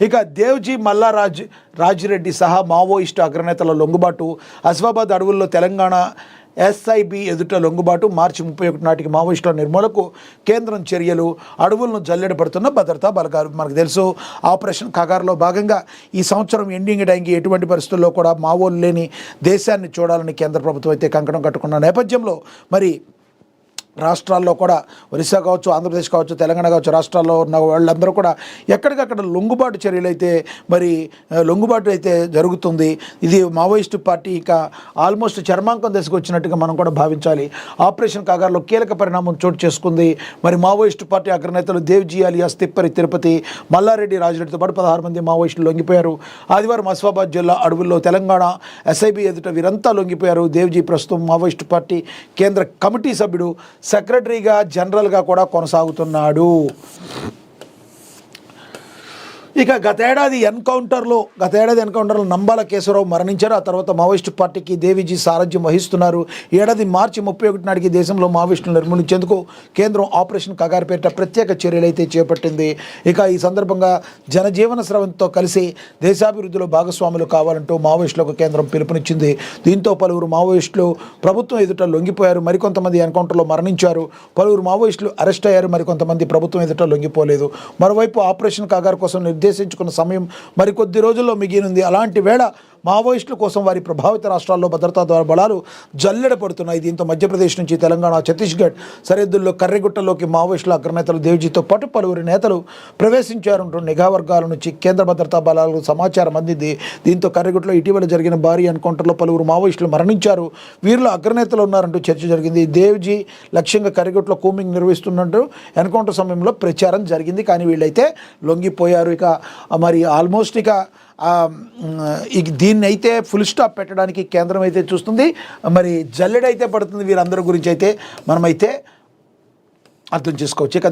ఇక దేవ్జీ రాజిరెడ్డి సహా మావోయిస్టు అగ్రనేతల లొంగుబాటు, అసిఫాబాద్ అడవుల్లో తెలంగాణ ఎస్ఐబి ఎదుట లొంగుబాటు, మార్చి 31 నాటికి మావోయిస్టుల నిర్మూలనకు కేంద్రం చర్యలు, అడవులను జల్లెడపడుతున్న భద్రతా బలగాలు. మనకు తెలుసు ఆపరేషన్ కగార్లో భాగంగా ఈ సంవత్సరం ఎండింగ్ టైంకి ఎటువంటి పరిస్థితుల్లో కూడా మావోలు లేని దేశాన్ని చూడాలని కేంద్ర ప్రభుత్వం అయితే కంకణం కట్టుకున్న నేపథ్యంలో మరి రాష్ట్రాల్లో కూడా ఒరిస్సా కావచ్చు, ఆంధ్రప్రదేశ్ కావచ్చు, తెలంగాణ కావచ్చు, రాష్ట్రాల్లో ఉన్న వాళ్ళందరూ కూడా ఎక్కడికక్కడ లొంగుబాటు చర్యలు అయితే మరి లొంగుబాటు అయితే జరుగుతుంది. ఇది మావోయిస్టు పార్టీ ఇక ఆల్మోస్ట్ చర్మాంకం దశకు వచ్చినట్టుగా మనం కూడా భావించాలి. ఆపరేషన్ కాగార్లో కీలక పరిణామం చోటు చేసుకుంది. మరి మావోయిస్టు పార్టీ అగ్రనేతలు దేవ్జీ అలియాస్ తిప్పరి తిరుపతి, మల్లారెడ్డి రాజిరెడ్డితో పాటు 16 మంది మావోయిస్టులు లొంగిపోయారు. ఆదివారం అసిఫాబాద్ జిల్లా అడవుల్లో తెలంగాణ ఎస్ఐబి ఎదుట వీరంతా లొంగిపోయారు. దేవ్జీ ప్రస్తుతం మావోయిస్టు పార్టీ కేంద్ర కమిటీ సభ్యుడు, సెక్రటరీగా, జనరల్గా కూడా కొనసాగుతున్నాడు. ఇక గతేడాది ఎన్కౌంటర్లో నంబాల కేశవరావు మరణించారు. ఆ తర్వాత మావోయిస్టు పార్టీకి దేవిజీ సారథ్యం వహిస్తున్నారు. ఏడాది మార్చి 31 నాటికి దేశంలో మావోయిస్టులు నిర్మూలించేందుకు కేంద్రం ఆపరేషన్ కగార్ పేరిట ప్రత్యేక చర్యలు అయితే చేపట్టింది. ఇక ఈ సందర్భంగా జనజీవన స్రవంతో కలిసి దేశాభివృద్ధిలో భాగస్వాములు కావాలంటూ మావోయిస్టులకు కేంద్రం పిలుపునిచ్చింది. దీంతో పలువురు మావోయిస్టులు ప్రభుత్వం ఎదుట లొంగిపోయారు. మరికొంతమంది ఎన్కౌంటర్లో మరణించారు. పలువురు మావోయిస్టులు అరెస్ట్ అయ్యారు. మరికొంతమంది ప్రభుత్వం ఎదుట లొంగిపోలేదు. మరోవైపు ఆపరేషన్ కగార్ కోసం నిర్దేశించుకున్న సమయం మరికొద్ది రోజుల్లో మిగిలింది. అలాంటి వేళ మావోయిస్టుల కోసం వారి ప్రభావిత రాష్ట్రాల్లో భద్రతా బలాలు జల్లెడ పడుతున్నాయి. దీంతో మధ్యప్రదేశ్ నుంచి తెలంగాణ, ఛత్తీస్గఢ్ సరిహద్దుల్లో కర్రెగుట్టలోకి మావోయిస్టుల అగ్రనేతలు దేవ్జీతో పాటు పలువురు నేతలు ప్రవేశించారంటూ నిఘా వర్గాల నుంచి కేంద్ర భద్రతా బలాలకు సమాచారం అందింది. దీంతో కర్రెగుట్టలో ఇటీవల జరిగిన భారీ ఎన్కౌంటర్లో పలువురు మావోయిస్టులు మరణించారు. వీరిలో అగ్రనేతలు ఉన్నారంటూ చర్చ జరిగింది. దేవ్జీ లక్ష్యంగా కర్రెగుట్టలో కూంబింగ్ నిర్వహిస్తున్నట్టు ఎన్కౌంటర్ సమయంలో ప్రచారం జరిగింది. కానీ వీళ్ళైతే లొంగిపోయారు. ఇక మరి ఆల్మోస్ట్ ఇక దీన్ని అయితే ఫుల్ స్టాప్ పెట్టడానికి కేంద్రం అయితే చూస్తుంది. మరి జల్లెడైతే పడుతుంది వీరందరి గురించి అయితే మనమైతే అర్థం చేసుకోవచ్చు. ఇక